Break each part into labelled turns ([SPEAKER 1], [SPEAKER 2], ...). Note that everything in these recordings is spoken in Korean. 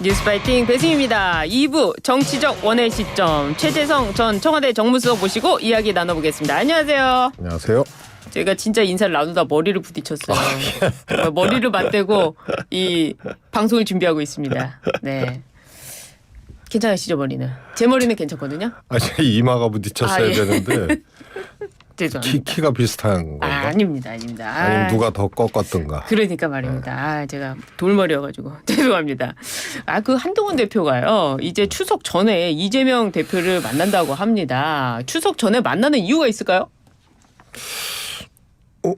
[SPEAKER 1] 뉴스파이팅 배승입니다. 2부 정치적 원의 시점 최재성 전 청와대 정무수석 모시고 이야기 나눠보겠습니다. 안녕하세요.
[SPEAKER 2] 안녕하세요.
[SPEAKER 1] 제가 진짜 인사를 나누다 머리를 부딪혔어요. 머리를 맞대고 이 방송을 준비하고 있습니다. 네. 괜찮으시죠 머리는? 제 머리는 괜찮거든요.
[SPEAKER 2] 제 이마가 부딪혔어야
[SPEAKER 1] 예.
[SPEAKER 2] 되는데
[SPEAKER 1] 죄송합니다.
[SPEAKER 2] 키가 비슷한 건가?
[SPEAKER 1] 아닙니다.
[SPEAKER 2] 아니면 누가 더 꺾었던가?
[SPEAKER 1] 그러니까 말입니다. 제가 돌머리여가지고 죄송합니다. 그 한동훈 대표가요. 이제 추석 전에 이재명 대표를 만난다고 합니다. 추석 전에 만나는 이유가 있을까요?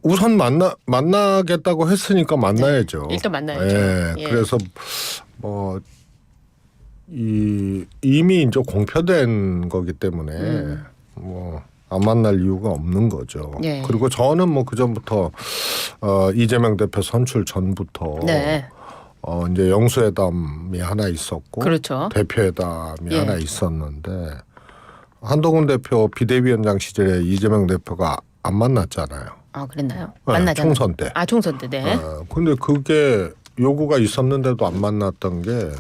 [SPEAKER 2] 우선 만나겠다고 했으니까 만나야죠.
[SPEAKER 1] 네, 일단 만나야죠. 예.
[SPEAKER 2] 그래서 이미 이제 공표된 거기 때문에 안 만날 이유가 없는 거죠.
[SPEAKER 1] 예.
[SPEAKER 2] 그리고 저는 그 전부터 이재명 대표 선출 전부터
[SPEAKER 1] 네.
[SPEAKER 2] 이제 영수회담이 하나 있었고,
[SPEAKER 1] 그렇죠.
[SPEAKER 2] 대표회담이
[SPEAKER 1] 예.
[SPEAKER 2] 하나 있었는데 한동훈 대표 비대위원장 시절에 이재명 대표가 안 만났잖아요.
[SPEAKER 1] 아 그랬나요?
[SPEAKER 2] 네,
[SPEAKER 1] 만나잖아요.
[SPEAKER 2] 총선 때.
[SPEAKER 1] 총선 때. 네.
[SPEAKER 2] 근데 그게 요구가 있었는데도 안 만났던 게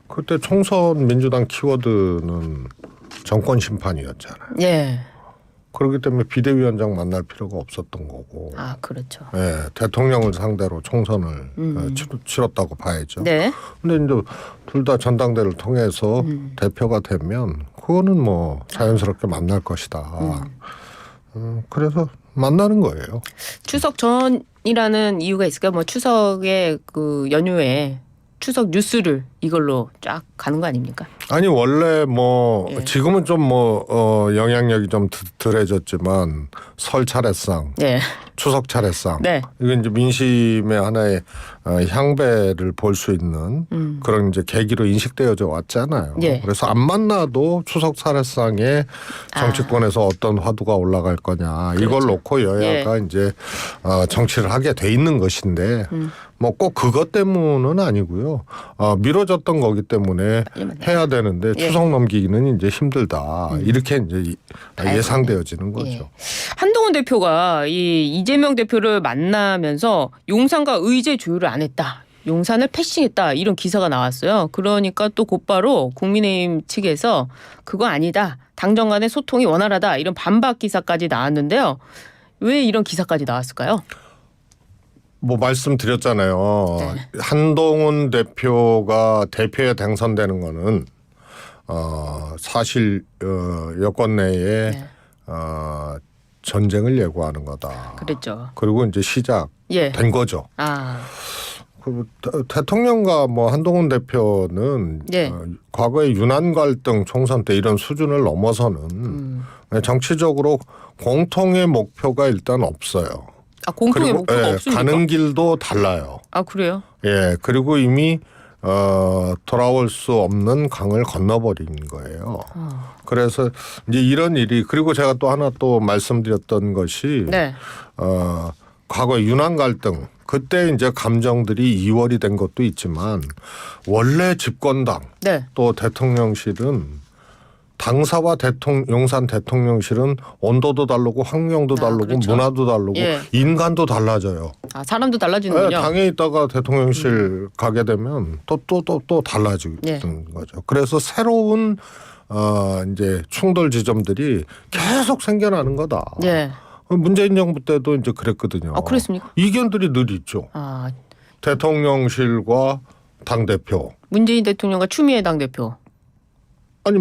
[SPEAKER 2] 그때 총선 민주당 키워드는 정권 심판이었잖아요.
[SPEAKER 1] 예.
[SPEAKER 2] 그렇기 때문에 비대위원장 만날 필요가 없었던 거고.
[SPEAKER 1] 그렇죠.
[SPEAKER 2] 대통령을 상대로 총선을 치렀다고 봐야죠.
[SPEAKER 1] 네.
[SPEAKER 2] 근데 이제 둘 다 전당대를 통해서 대표가 되면 그거는 자연스럽게 만날 것이다. 그래서 만나는 거예요.
[SPEAKER 1] 추석 전이라는 이유가 있을까요? 추석의 그 연휴에 추석 뉴스를 이걸로 쫙 가는 거 아닙니까?
[SPEAKER 2] 아니 원래
[SPEAKER 1] 예.
[SPEAKER 2] 지금은 좀 영향력이 좀 덜해졌지만 설 차례상,
[SPEAKER 1] 네.
[SPEAKER 2] 추석 차례상,
[SPEAKER 1] 네.
[SPEAKER 2] 이건 이제 민심의 하나의 향배를 볼 수 있는 그런 이제 계기로 인식되어져 왔잖아요.
[SPEAKER 1] 예.
[SPEAKER 2] 그래서 안 만나도 추석 차례상에 정치권에서 어떤 화두가 올라갈 거냐 이걸
[SPEAKER 1] 그렇죠.
[SPEAKER 2] 놓고 여야가 이제 정치를 하게 돼 있는 것인데 꼭 그것 때문은 아니고요. 미뤄졌던 거기 때문에 해야 되는데 추석 넘기기는 이제 힘들다. 이렇게 이제 예상되어지는 거죠.
[SPEAKER 1] 예. 한동훈 대표가 이 이재명 대표를 만나면서 용산과 의제 조율을 안 했다. 용산을 패싱했다. 이런 기사가 나왔어요. 그러니까 또 곧바로 국민의힘 측에서 그거 아니다. 당정 간의 소통이 원활하다. 이런 반박 기사까지 나왔는데요. 왜 이런 기사까지 나왔을까요?
[SPEAKER 2] 말씀드렸잖아요.
[SPEAKER 1] 네.
[SPEAKER 2] 한동훈 대표가 대표에 당선되는 거는 사실 여권 내에
[SPEAKER 1] 네.
[SPEAKER 2] 전쟁을 예고하는 거다.
[SPEAKER 1] 그랬죠.
[SPEAKER 2] 그리고 이제 시작된
[SPEAKER 1] 예.
[SPEAKER 2] 거죠.
[SPEAKER 1] 아.
[SPEAKER 2] 그 대통령과 한동훈 대표는
[SPEAKER 1] 예.
[SPEAKER 2] 과거의 유난 갈등 총선 때 이런 수준을 넘어서는 정치적으로 공통의 목표가 일단 없어요.
[SPEAKER 1] 공통의
[SPEAKER 2] 그리고
[SPEAKER 1] 목표가 없습니까?
[SPEAKER 2] 가는 길도 달라요.
[SPEAKER 1] 그래요?
[SPEAKER 2] 그리고 이미 돌아올 수 없는 강을 건너버린 거예요. 그래서 이제 이런 일이 그리고 제가 또 하나 또 말씀드렸던 것이
[SPEAKER 1] 네.
[SPEAKER 2] 과거 유난 갈등 그때 이제 감정들이 이월이 된 것도 있지만 원래 집권당
[SPEAKER 1] 네.
[SPEAKER 2] 또 대통령실은 당사와 용산 대통령실은 온도도 다르고 환경도 다르고
[SPEAKER 1] 그렇죠.
[SPEAKER 2] 문화도 다르고
[SPEAKER 1] 예.
[SPEAKER 2] 인간도 달라져요.
[SPEAKER 1] 사람도 달라지는군요.
[SPEAKER 2] 당에 있다가 대통령실 가게 되면 또 달라지는
[SPEAKER 1] 예.
[SPEAKER 2] 거죠. 그래서 새로운 이제 충돌 지점들이 계속 생겨나는 거다.
[SPEAKER 1] 예.
[SPEAKER 2] 문재인 정부 때도 이제 그랬거든요.
[SPEAKER 1] 그랬습니까?
[SPEAKER 2] 이견들이 늘 있죠. 대통령실과 당 대표.
[SPEAKER 1] 문재인 대통령과 추미애 당대표.
[SPEAKER 2] 아니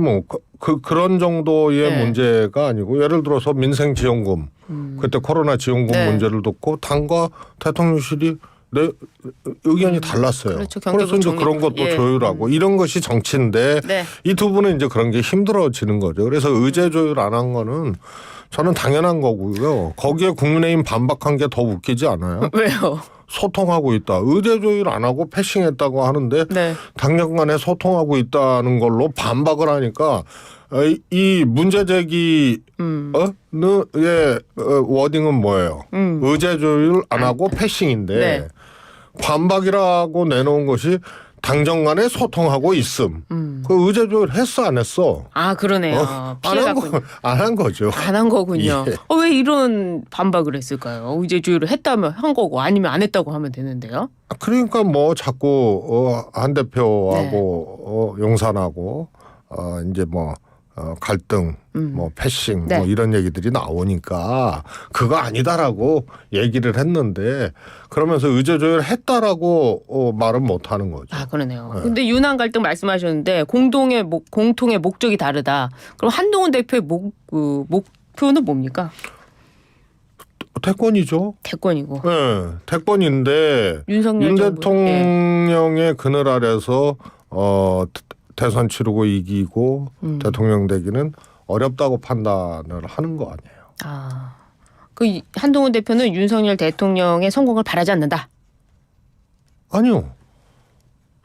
[SPEAKER 2] 그런 정도의
[SPEAKER 1] 네.
[SPEAKER 2] 문제가 아니고 예를 들어서 민생지원금 그때 코로나 지원금
[SPEAKER 1] 네.
[SPEAKER 2] 문제를 놓고 당과 대통령실이 의견이 달랐어요.
[SPEAKER 1] 그렇죠.
[SPEAKER 2] 그래서 이제 그런 것도
[SPEAKER 1] 예.
[SPEAKER 2] 조율하고 이런 것이 정치인데
[SPEAKER 1] 네.
[SPEAKER 2] 이 두 분은 이제 그런 게 힘들어지는 거죠. 그래서 의제 조율 안 한 거는 저는 당연한 거고요. 거기에 국민의힘 반박한 게 더 웃기지 않아요?
[SPEAKER 1] 왜요?
[SPEAKER 2] 소통하고 있다. 의제 조율 안 하고 패싱했다고 하는데
[SPEAKER 1] 네.
[SPEAKER 2] 당정 간에 소통하고 있다는 걸로 반박을 하니까 이 문제 제기의 워딩은 뭐예요? 의제 조율 안 하고 패싱인데
[SPEAKER 1] 네.
[SPEAKER 2] 반박이라고 내놓은 것이 당정 간에 소통하고 있음. 그 의제 조율 했어 안 했어?
[SPEAKER 1] 아 그러네요.
[SPEAKER 2] 안 한 거죠.
[SPEAKER 1] 안 한 거군요.
[SPEAKER 2] 예.
[SPEAKER 1] 왜 이런 반박을 했을까요? 의제 조율을 했다면 한 거고 아니면 안 했다고 하면 되는데요.
[SPEAKER 2] 그러니까 뭐 자꾸 한 대표하고 용산하고 이제 뭐 갈등, 뭐 패싱,
[SPEAKER 1] 네.
[SPEAKER 2] 뭐 이런 얘기들이 나오니까 그거 아니다라고 얘기를 했는데 그러면서 의제 조율 했다라고 말은 못 하는 거죠.
[SPEAKER 1] 아 그러네요. 근데 유난 갈등 말씀하셨는데 공통의 목적이 다르다. 그럼 한동훈 대표의 목표는 뭡니까?
[SPEAKER 2] 대권이죠.
[SPEAKER 1] 대권이고.
[SPEAKER 2] 네, 대권인데
[SPEAKER 1] 윤석열
[SPEAKER 2] 윤
[SPEAKER 1] 정부.
[SPEAKER 2] 대통령의 그늘 아래서 대선 치르고 이기고 대통령 되기는 어렵다고 판단을 하는 거 아니에요.
[SPEAKER 1] 아, 그 한동훈 대표는 윤석열 대통령의 성공을 바라지 않는다.
[SPEAKER 2] 아니요.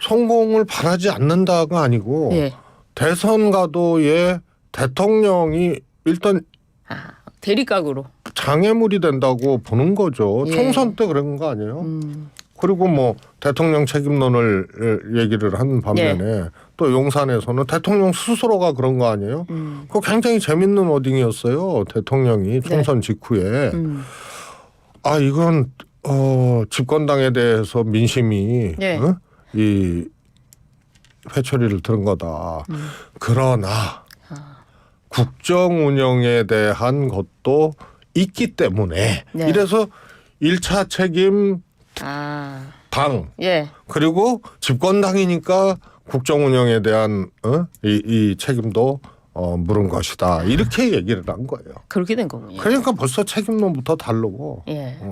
[SPEAKER 2] 성공을 바라지 않는다가 아니고
[SPEAKER 1] 예.
[SPEAKER 2] 대선 가도에 대통령이 일단
[SPEAKER 1] 대립각으로.
[SPEAKER 2] 장애물이 된다고 보는 거죠.
[SPEAKER 1] 예.
[SPEAKER 2] 총선 때 그런 거 아니에요? 그리고 뭐 대통령 책임론을 얘기를 한 반면에 또 용산에서는 대통령 스스로가 그런 거 아니에요? 그거 굉장히 재밌는 워딩이었어요. 대통령이 총선 직후에 이건 집권당에 대해서 민심이 이 회초리를 들은 거다. 그러나 국정 운영에 대한 것도 있기 때문에 이래서 1차 책임 당 그리고 집권당이니까 국정 운영에 대한 이 책임도 물은 것이다. 이렇게 얘기를 한 거예요.
[SPEAKER 1] 그렇게 된 거군요.
[SPEAKER 2] 그러니까 벌써 책임론부터 다르고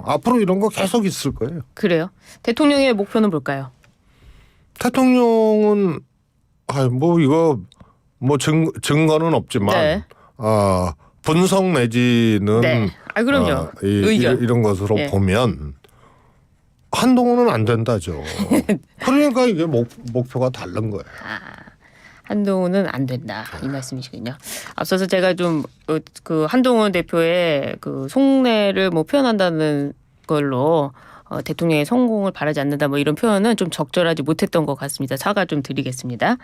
[SPEAKER 2] 앞으로 이런 거 계속 있을 거예요.
[SPEAKER 1] 그래요? 대통령의 목표는 뭘까요?
[SPEAKER 2] 대통령은 뭐 이거 뭐 증거는 없지만 분석 내지는
[SPEAKER 1] 그럼요. 의견
[SPEAKER 2] 이런 것으로 보면 한동훈은 안 된다죠. 그러니까 이게 목표가 다른 거예요.
[SPEAKER 1] 한동훈은 안 된다 이 말씀이시군요. 앞서서 제가 좀 그 한동훈 대표의 그 속내를 뭐 표현한다는 걸로 대통령의 성공을 바라지 않는다 뭐 이런 표현은 좀 적절하지 못했던 것 같습니다. 사과 좀 드리겠습니다.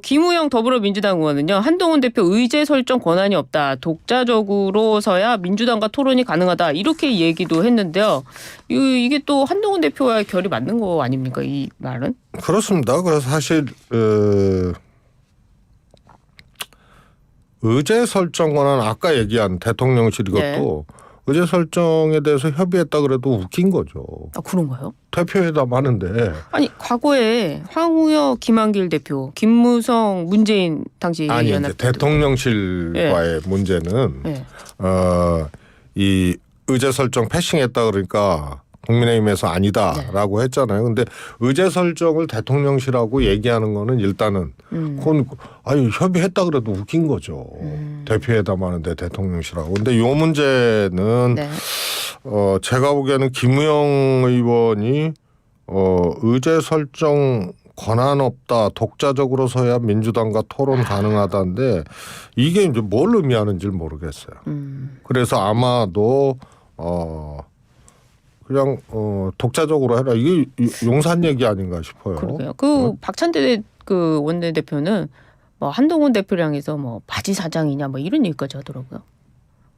[SPEAKER 1] 김우영 더불어민주당 의원은요. 한동훈 대표 의제 설정 권한이 없다. 독자적으로서야 민주당과 토론이 가능하다. 이렇게 얘기도 했는데요. 이게 또 한동훈 대표와의 결이 맞는 거 아닙니까? 이 말은?
[SPEAKER 2] 그렇습니다. 그래서 사실 의제 설정 권한 아까 얘기한 대통령실 이것도 의제 설정에 대해서 협의했다 그래도 웃긴 거죠.
[SPEAKER 1] 그런가요?
[SPEAKER 2] 대표회담 하는데.
[SPEAKER 1] 아니 과거에 황우여, 김한길 대표, 김무성, 문재인 당시
[SPEAKER 2] 아니
[SPEAKER 1] 연합
[SPEAKER 2] 이제 대통령실과의 문제는 이 의제 설정 패싱했다 그러니까 국민의힘에서 아니다라고 했잖아요. 근데 의제 설정을 대통령실하고 얘기하는 거는 일단은 그건 협의했다 그래도 웃긴 거죠. 대표회담 하는데 대통령실하고. 근데 요 문제는 제가 보기에는 김우영 의원이 의제 설정 권한 없다. 독자적으로서야 민주당과 토론 가능하다는데 이게 이제 뭘 의미하는지 모르겠어요. 그래서 아마도 그냥 독자적으로 해라. 이게 용산 얘기 아닌가 싶어요.
[SPEAKER 1] 그러게요. 박찬대 그 원내대표는 뭐 한동훈 대표를 향해서 뭐 바지 사장이냐 뭐 이런 얘기까지 하더라고요.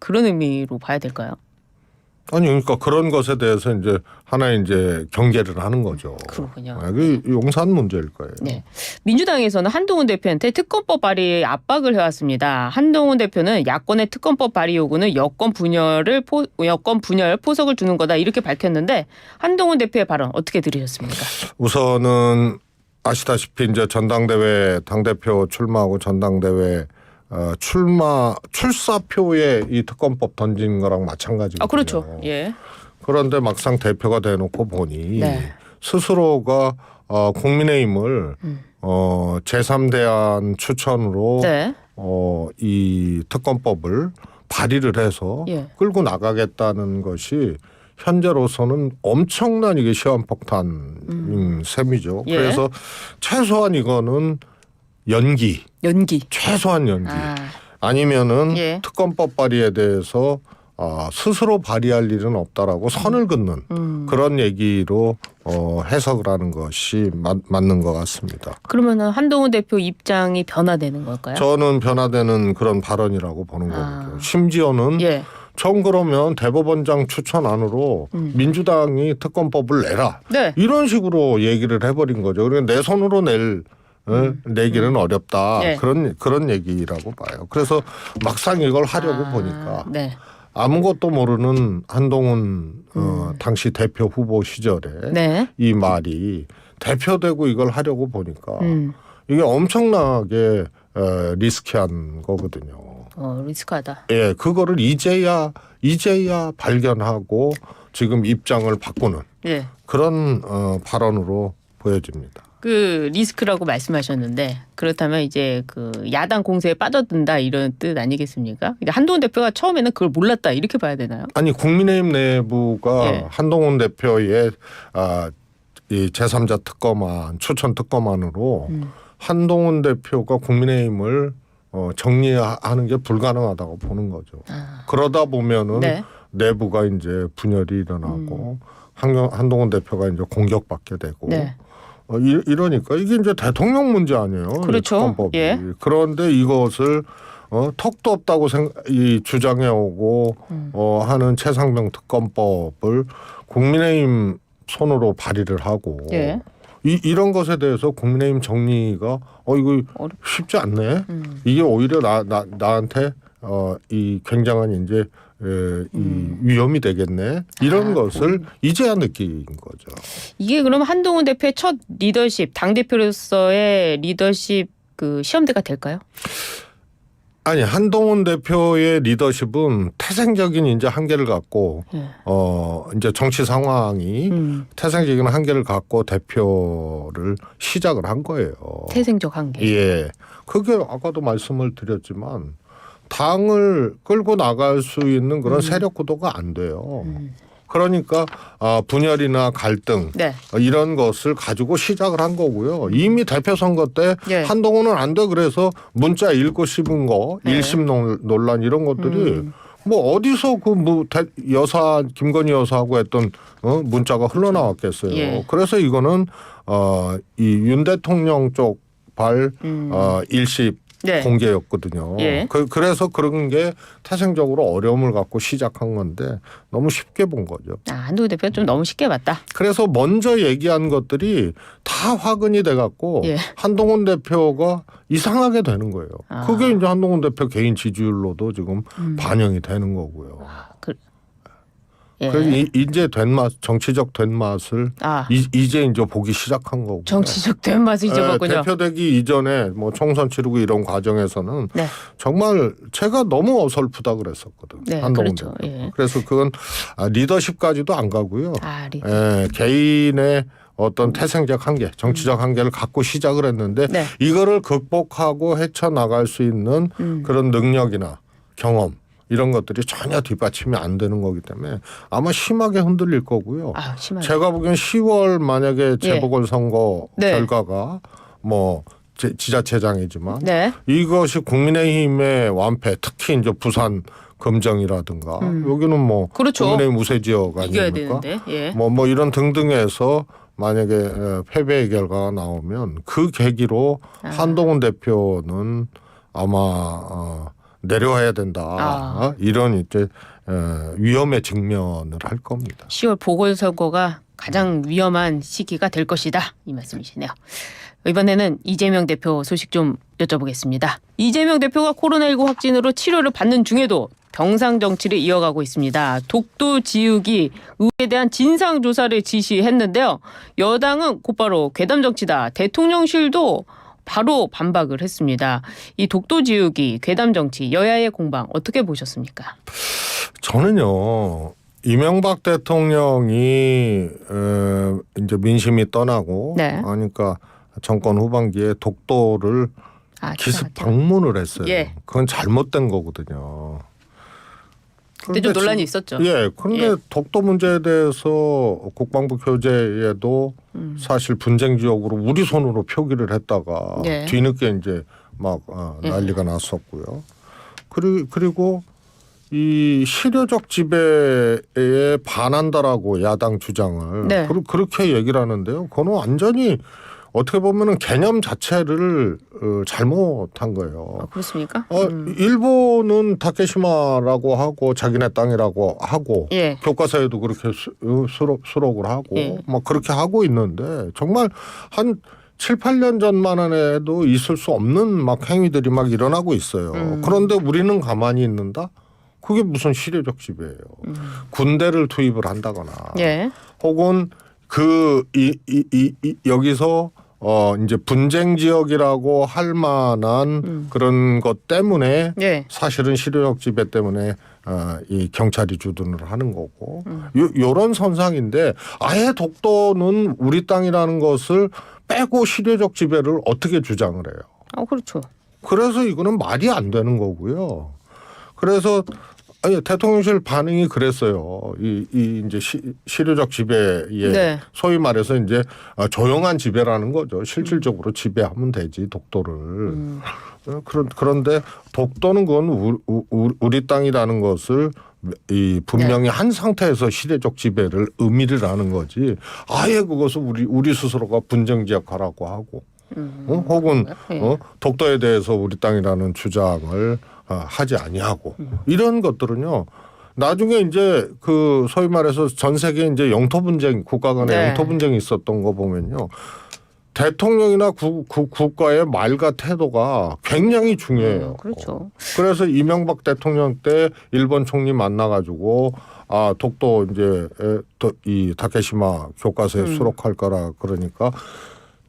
[SPEAKER 1] 그런 의미로 봐야 될까요?
[SPEAKER 2] 아니 그러니까 그런 것에 대해서 이제 하나의 이제 경계를 하는 거죠.
[SPEAKER 1] 그렇군요.
[SPEAKER 2] 이게 용산 문제일 거예요.
[SPEAKER 1] 네. 민주당에서는 한동훈 대표한테 특검법 발의에 압박을 해왔습니다. 한동훈 대표는 야권의 특검법 발의 요구는 여권 분열 포석을 주는 거다 이렇게 밝혔는데 한동훈 대표의 발언 어떻게 들으셨습니까?
[SPEAKER 2] 우선은 아시다시피 이제 전당대회 당대표 출마하고 전당대회 출사표에 이 특검법 던진 거랑 마찬가지거든요.
[SPEAKER 1] 그렇죠. 예.
[SPEAKER 2] 그런데 막상 대표가 돼놓고 보니 스스로가 국민의힘을 제3대안 추천으로 이 특검법을 발의를 해서 끌고 나가겠다는 것이 현재로서는 엄청난 이게 시한폭탄인 셈이죠. 그래서 최소한 이거는 연기. 최소한 연기. 아니면은 특검법 발의에 대해서 스스로 발의할 일은 없다라고 선을 긋는 그런 얘기로 해석을 하는 것이 맞는 것 같습니다.
[SPEAKER 1] 그러면은 한동훈 대표 입장이 변화되는 걸까요?
[SPEAKER 2] 저는 변화되는 그런 발언이라고 보는 거거든요. 심지어는
[SPEAKER 1] 예.
[SPEAKER 2] 전 그러면 대법원장 추천안으로 민주당이 특검법을 내라.
[SPEAKER 1] 네.
[SPEAKER 2] 이런 식으로 얘기를 해버린 거죠. 그러니까 내 손으로 내기는 어렵다.
[SPEAKER 1] 네.
[SPEAKER 2] 그런 얘기라고 봐요. 그래서 막상 이걸 하려고 보니까
[SPEAKER 1] 네.
[SPEAKER 2] 아무것도 모르는 한동훈 당시 대표 후보 시절에
[SPEAKER 1] 네.
[SPEAKER 2] 이 말이 대표되고 이걸 하려고 보니까 이게 엄청나게 리스키한 거거든요.
[SPEAKER 1] 리스크하다.
[SPEAKER 2] 예, 그거를 이제야 발견하고 지금 입장을 바꾸는
[SPEAKER 1] 예. 그런
[SPEAKER 2] 발언으로 보여집니다.
[SPEAKER 1] 그 리스크라고 말씀하셨는데 그렇다면 이제 그 야당 공세에 빠져든다 이런 뜻 아니겠습니까? 근데 한동훈 대표가 처음에는 그걸 몰랐다 이렇게 봐야 되나요?
[SPEAKER 2] 아니 국민의힘 내부가
[SPEAKER 1] 예.
[SPEAKER 2] 한동훈 대표의 이 제3자 특검안 추천 특검안으로 한동훈 대표가 국민의힘을 정리하는 게 불가능하다고 보는 거죠. 그러다 보면은
[SPEAKER 1] 네.
[SPEAKER 2] 내부가 이제 분열이 일어나고 한동훈 대표가 이제 공격받게 되고
[SPEAKER 1] 네.
[SPEAKER 2] 이러니까 이게 이제 대통령 문제 아니에요.
[SPEAKER 1] 그렇죠.
[SPEAKER 2] 특검법이.
[SPEAKER 1] 예.
[SPEAKER 2] 그런데 이것을 턱도 없다고 주장해 오고 하는 최상병 특검법을 국민의힘 손으로 발의를 하고
[SPEAKER 1] 예.
[SPEAKER 2] 이런 것에 대해서 국민의힘 정리가 이거 쉽지 않네. 이게 오히려 나한테 이 굉장한 이제 이 위험이 되겠네. 이런 것을 이제야 느낀 거죠.
[SPEAKER 1] 이게 그러면 한동훈 대표의 첫 리더십, 당 대표로서의 리더십 그 시험대가 될까요?
[SPEAKER 2] 아니 한동훈 대표의 리더십은 태생적인 이제 한계를 갖고 이제 정치 상황이 태생적인 한계를 갖고 대표를 시작을 한 거예요.
[SPEAKER 1] 태생적 한계.
[SPEAKER 2] 예, 그게 아까도 말씀을 드렸지만 당을 끌고 나갈 수 있는 그런 세력 구도가 안 돼요. 그러니까 분열이나 갈등
[SPEAKER 1] 네.
[SPEAKER 2] 이런 것을 가지고 시작을 한 거고요. 이미 대표 선거 때
[SPEAKER 1] 예.
[SPEAKER 2] 한동훈은 안 돼 그래서 문자 읽고 씹은 거,
[SPEAKER 1] 네.
[SPEAKER 2] 일심 논란 이런 것들이 뭐 어디서 여사 김건희 여사하고 했던 문자가 흘러나왔겠어요.
[SPEAKER 1] 예.
[SPEAKER 2] 그래서 이거는 이 윤 대통령 쪽 발 일십
[SPEAKER 1] 네.
[SPEAKER 2] 공개였거든요.
[SPEAKER 1] 예.
[SPEAKER 2] 그래서 그런 게 태생적으로 어려움을 갖고 시작한 건데 너무 쉽게 본 거죠.
[SPEAKER 1] 한동훈 대표가 좀 너무 쉽게 봤다.
[SPEAKER 2] 그래서 먼저 얘기한 것들이 다 화근이 돼갖고
[SPEAKER 1] 예.
[SPEAKER 2] 한동훈 대표가 이상하게 되는 거예요. 그게 이제 한동훈 대표 개인 지지율로도 지금 반영이 되는 거고요.
[SPEAKER 1] 예.
[SPEAKER 2] 그래서 이제 정치적 된 맛을 이제 보기 시작한 거고.
[SPEAKER 1] 정치적 된 맛을 이제 봤군요.
[SPEAKER 2] 대표되기 이전에 뭐 총선 치르고 이런 과정에서는
[SPEAKER 1] 네.
[SPEAKER 2] 정말 제가 너무 어설프다 그랬었거든.
[SPEAKER 1] 네,
[SPEAKER 2] 한동훈
[SPEAKER 1] 그렇죠.
[SPEAKER 2] 대표.
[SPEAKER 1] 예.
[SPEAKER 2] 그래서 그건 리더십까지도 안 가고요. 개인의 어떤 태생적 한계, 정치적 한계를 갖고 시작을 했는데
[SPEAKER 1] 네.
[SPEAKER 2] 이거를 극복하고 헤쳐나갈 수 있는 그런 능력이나 경험 이런 것들이 전혀 뒷받침이 안 되는 거기 때문에 아마 심하게 흔들릴 거고요.
[SPEAKER 1] 심하게.
[SPEAKER 2] 제가 보기엔 10월 만약에 재보궐선거
[SPEAKER 1] 네.
[SPEAKER 2] 결과가 뭐 지자체장이지만
[SPEAKER 1] 네.
[SPEAKER 2] 이것이 국민의힘의 완패, 특히 이제 부산 금정이라든가 여기는 뭐
[SPEAKER 1] 그렇죠.
[SPEAKER 2] 국민의힘 우세 지역
[SPEAKER 1] 이겨야
[SPEAKER 2] 아닙니까?
[SPEAKER 1] 되는데. 예.
[SPEAKER 2] 뭐 이런 등등해서 만약에 패배의 결과가 나오면 그 계기로 한동훈 대표는 아마 내려와야 된다. 이런 이제 위험에 직면을 할 겁니다.
[SPEAKER 1] 10월 보궐선거가 가장 위험한 시기가 될 것이다. 이 말씀이시네요. 이번에는 이재명 대표 소식 좀 여쭤보겠습니다. 이재명 대표가 코로나19 확진으로 치료를 받는 중에도 경상 정치를 이어가고 있습니다. 독도 지우기 의회에 대한 진상조사를 지시했는데요. 여당은 곧바로 괴담 정치다. 대통령실도 바로 반박을 했습니다. 이 독도 지우기, 괴담 정치, 여야의 공방 어떻게 보셨습니까?
[SPEAKER 2] 저는요. 이명박 대통령이 이제 민심이 떠나고
[SPEAKER 1] 네.
[SPEAKER 2] 하니까 정권 후반기에 독도를 기습 방문을 했어요.
[SPEAKER 1] 예.
[SPEAKER 2] 그건 잘못된 거거든요.
[SPEAKER 1] 그때 좀 논란이 있었죠.
[SPEAKER 2] 예. 그런데 독도 문제에 대해서 국방부 교재에도 사실 분쟁 지역으로 우리 손으로 표기를 했다가 뒤늦게 이제 막 난리가 났었고요. 그리고 이 실효적 지배에 반한다라고 야당 주장을
[SPEAKER 1] 네.
[SPEAKER 2] 그렇게 얘기를 하는데요. 그건 완전히 어떻게 보면은 개념 자체를 잘못한 거예요.
[SPEAKER 1] 그렇습니까?
[SPEAKER 2] 일본은 타케시마라고 하고 자기네 땅이라고 하고
[SPEAKER 1] 예.
[SPEAKER 2] 교과서에도 그렇게 수록을 하고
[SPEAKER 1] 예.
[SPEAKER 2] 막 그렇게 하고 있는데 정말 한 7, 8년 전만 해도 있을 수 없는 막 행위들이 막 일어나고 있어요. 그런데 우리는 가만히 있는다? 그게 무슨 실효적 지배예요. 군대를 투입을 한다거나
[SPEAKER 1] 예.
[SPEAKER 2] 혹은 여기서 이제 분쟁 지역이라고 할 만한 그런 것 때문에
[SPEAKER 1] 예.
[SPEAKER 2] 사실은 실효적 지배 때문에 이 경찰이 주둔을 하는 거고 요런 선상인데 아예 독도는 우리 땅이라는 것을 빼고 실효적 지배를 어떻게 주장을 해요?
[SPEAKER 1] 그렇죠.
[SPEAKER 2] 그래서 이거는 말이 안 되는 거고요. 그래서 아니 대통령실 반응이 그랬어요. 이 이제 실효적 지배에
[SPEAKER 1] 네.
[SPEAKER 2] 소위 말해서 이제 조용한 지배라는 거죠. 실질적으로 지배하면 되지 독도를. 그런데 독도는 그건 우리 땅이라는 것을 이 분명히 한 상태에서 시대적 지배를 의미를 하는 거지. 아예 그것을 우리 스스로가 분쟁지역화라고 하고, 혹은 독도에 대해서 우리 땅이라는 주장을 하지 아니하고 이런 것들은요. 나중에 이제 그 소위 말해서 전 세계 이제 영토 분쟁 국가 간의
[SPEAKER 1] 네.
[SPEAKER 2] 영토 분쟁이 있었던 거 보면요. 대통령이나 국가의 말과 태도가 굉장히 중요해요.
[SPEAKER 1] 그렇죠.
[SPEAKER 2] 그래서 이명박 대통령 때 일본 총리 만나가지고 독도 이제 이 타케시마 교과서에 수록할 거라 그러니까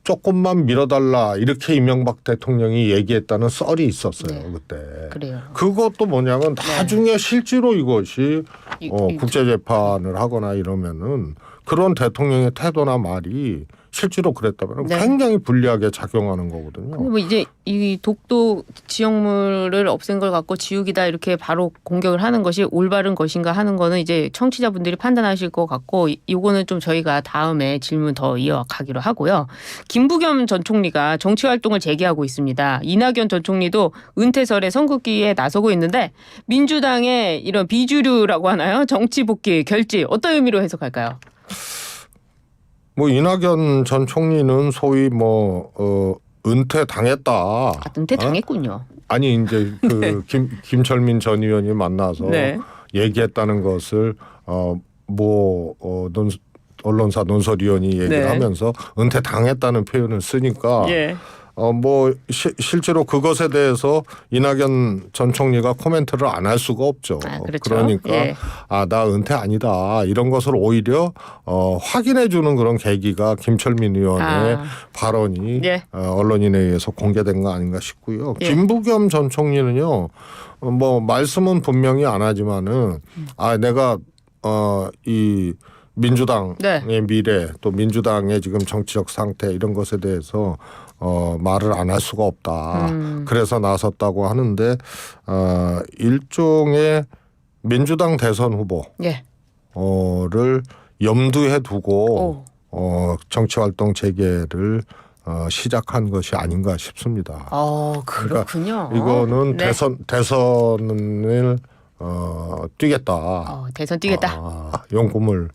[SPEAKER 2] 조금만 밀어달라 이렇게 이명박 대통령이 얘기했다는 썰이 있었어요.
[SPEAKER 1] 네.
[SPEAKER 2] 그때.
[SPEAKER 1] 그래요.
[SPEAKER 2] 그것도 뭐냐면 나중에 실제로 이것이 국제재판을 하거나 이러면은 그런 대통령의 태도나 말이 실제로 그랬다면
[SPEAKER 1] 네.
[SPEAKER 2] 굉장히 불리하게 작용하는 거거든요.
[SPEAKER 1] 뭐 이제 이 독도 지역물을 없앤 걸 갖고 지우기다 이렇게 바로 공격을 하는 것이 올바른 것인가 하는 거는 이제 청취자분들이 판단하실 것 같고 이거는 좀 저희가 다음에 질문 더 이어가기로 하고요. 김부겸 전 총리가 정치 활동을 재개하고 있습니다. 이낙연 전 총리도 은퇴설에 선긋기에 나서고 있는데 민주당의 이런 비주류라고 하나요? 정치 복귀 결지 어떤 의미로 해석할까요?
[SPEAKER 2] 뭐 이낙연 전 총리는 소위 은퇴 당했다.
[SPEAKER 1] 은퇴 당했군요.
[SPEAKER 2] 아니 이제 그 김철민 전 의원이 만나서
[SPEAKER 1] 네.
[SPEAKER 2] 얘기했다는 것을 언론사 논설위원이 얘기를
[SPEAKER 1] 네.
[SPEAKER 2] 하면서 은퇴 당했다는 표현을 쓰니까
[SPEAKER 1] 예.
[SPEAKER 2] 실제로 그것에 대해서 이낙연 전 총리가 코멘트를 안 할 수가 없죠.
[SPEAKER 1] 그렇죠.
[SPEAKER 2] 그러니까
[SPEAKER 1] 예.
[SPEAKER 2] 나 은퇴 아니다 이런 것을 오히려 확인해 주는 그런 계기가 김철민 의원의 발언이
[SPEAKER 1] 예.
[SPEAKER 2] 언론인에 의해서 공개된 거 아닌가 싶고요.
[SPEAKER 1] 예.
[SPEAKER 2] 김부겸 전 총리는요. 말씀은 분명히 안 하지만은 내가 이 민주당의
[SPEAKER 1] 네.
[SPEAKER 2] 미래 또 민주당의 지금 정치적 상태 이런 것에 대해서 말을 안 할 수가 없다. 그래서 나섰다고 하는데 일종의 민주당 대선
[SPEAKER 1] 예.
[SPEAKER 2] 후보를 염두에 두고 정치 활동 재개를 시작한 것이 아닌가 싶습니다.
[SPEAKER 1] 그렇군요.
[SPEAKER 2] 그러니까 이거는
[SPEAKER 1] 네.
[SPEAKER 2] 대선을 뛰겠다.
[SPEAKER 1] 대선 뛰겠다.
[SPEAKER 2] 용꿈을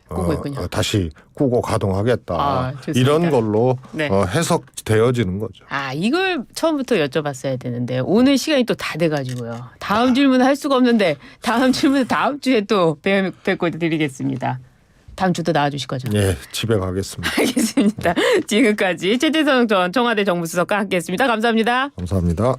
[SPEAKER 1] 꾸고 있군요.
[SPEAKER 2] 다시 꾸고 가동하겠다.
[SPEAKER 1] 좋습니다.
[SPEAKER 2] 이런 걸로
[SPEAKER 1] 네.
[SPEAKER 2] 해석되어지는 거죠.
[SPEAKER 1] 이걸 처음부터 여쭤봤어야 되는데 오늘 시간이 또 다 돼가지고요. 다음 질문 할 수가 없는데 다음 질문 다음 주에 또 뵙고 드리겠습니다. 다음 주도 나와주실 거죠?
[SPEAKER 2] 네, 집에 가겠습니다.
[SPEAKER 1] 알겠습니다. 지금까지 최태성 전 청와대 정무수석과 함께했습니다. 감사합니다.
[SPEAKER 2] 감사합니다.